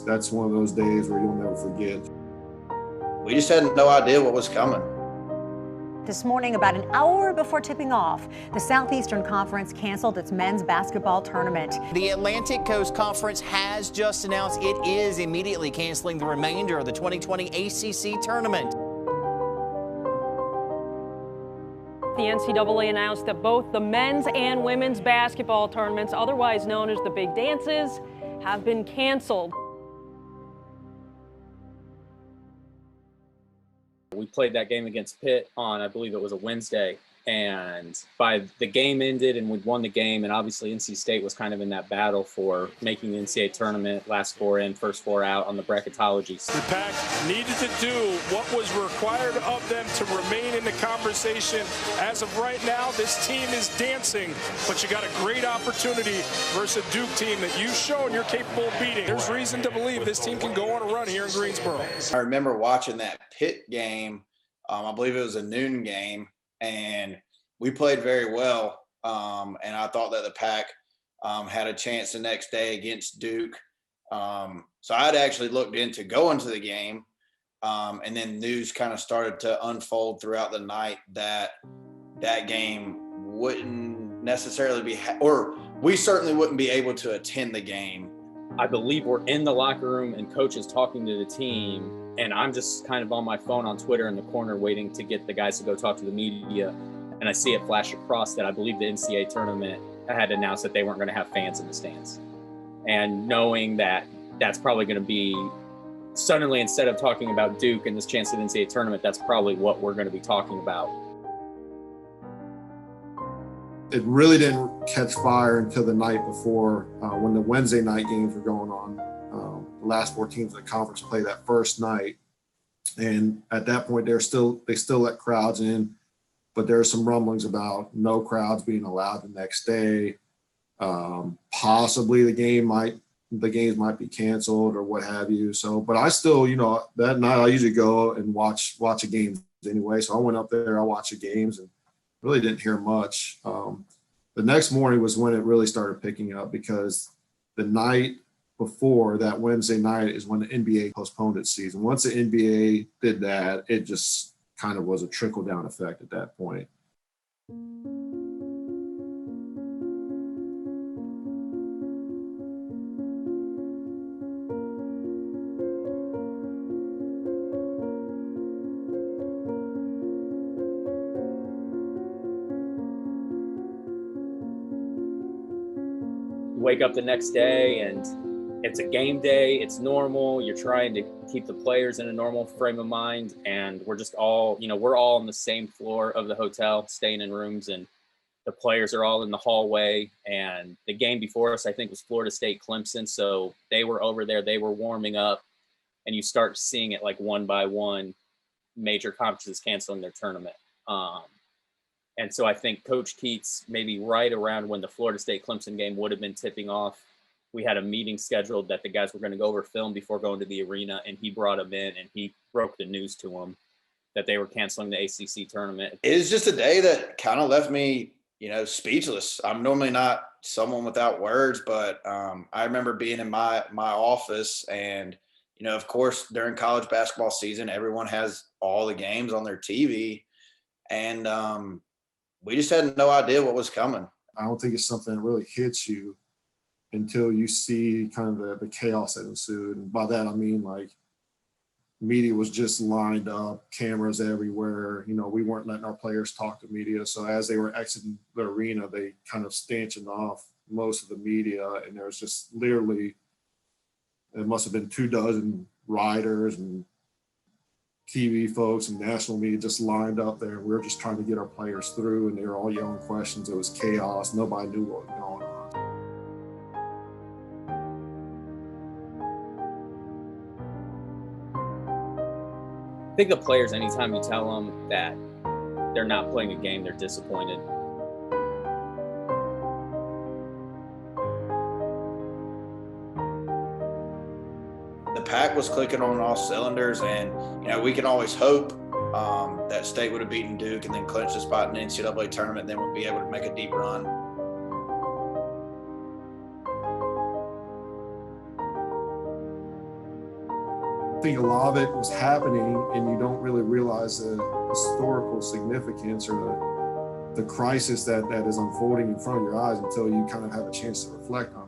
That's one of those days where you'll never forget. We just had no idea what was coming. This morning, about an hour before tipping off, the Southeastern Conference canceled its men's basketball tournament. The Atlantic Coast Conference has just announced it is immediately canceling the remainder of the 2020 ACC tournament. The NCAA announced that both the men's and women's basketball tournaments, otherwise known as the Big Dances, have been canceled. We played that game against Pitt on, I believe it was a Wednesday, and by the game ended and we'd won the game, and obviously NC State was kind of in that battle for making the NCAA tournament, last four in, first four out on the bracketology. The Pac needed to do what was required of them to remain in the conversation. As of right now, this team is dancing, but you got a great opportunity versus a Duke team that you've shown you're capable of beating. There's reason to believe this team can go on a run here in Greensboro. I remember watching that Pitt game. I believe it was a noon game, and we played very well. And I thought that the Pac had a chance the next day against Duke. So I'd actually looked into going to the game. And then news kind of started to unfold throughout the night that that game wouldn't necessarily be, or we certainly wouldn't be able to attend the game. I believe we're in the locker room and coach is talking to the team, and I'm just kind of on my phone on Twitter in the corner waiting to get the guys to go talk to the media. And I see it flash across that I believe the NCAA tournament had announced that they weren't going to have fans in the stands. And knowing that that's probably going to be suddenly, instead of talking about Duke and this chance at the NCAA tournament, that's probably what we're going to be talking about. It really didn't catch fire until the night before when the Wednesday night games were going on. The last four teams of the conference played that first night. And at that point, they still let crowds in, but there are some rumblings about no crowds being allowed the next day. Possibly the games might be canceled or what have you. So, but I still, that night I usually go and watch the games anyway. So I went up there, I watched the games and really didn't hear much. The next morning was when it really started picking up, because the night before that Wednesday night is when the NBA postponed its season. Once the NBA did that, it just kind of was a trickle-down effect at that point. Wake up the next day and it's a game day, it's normal, you're trying to keep the players in a normal frame of mind, and we're just all, we're all on the same floor of the hotel, staying in rooms, and the players are all in the hallway. And the game before us, I think, was Florida State Clemson, so they were over there, they were warming up, and you start seeing it like one by one, major conferences canceling their tournament. And so I think Coach Keats, maybe right around when the Florida State Clemson game would have been tipping off, we had a meeting scheduled that the guys were going to go over film before going to the arena, and he brought them in and he broke the news to them that they were canceling the ACC tournament. It was just a day that kind of left me, speechless. I'm normally not someone without words, but I remember being in my office, and, of course, during college basketball season, everyone has all the games on their TV, and we just had no idea what was coming. I don't think it's something that really hits you until you see kind of the chaos that ensued. And by that, I mean, like, media was just lined up, cameras everywhere. We weren't letting our players talk to media. So as they were exiting the arena, they kind of stanchioned off most of the media. And there was just literally, it must have been 24 writers and TV folks and national media just lined up there. We were just trying to get our players through, and they were all yelling questions. It was chaos. Nobody knew what was going on. I think the players, anytime you tell them that they're not playing a game, they're disappointed. The Pac was clicking on all cylinders, and we can always hope that State would have beaten Duke and then clinched a spot in the NCAA tournament, and then would be able to make a deep run. I think a lot of it was happening and you don't really realize the historical significance or the crisis that is unfolding in front of your eyes until you kind of have a chance to reflect on it.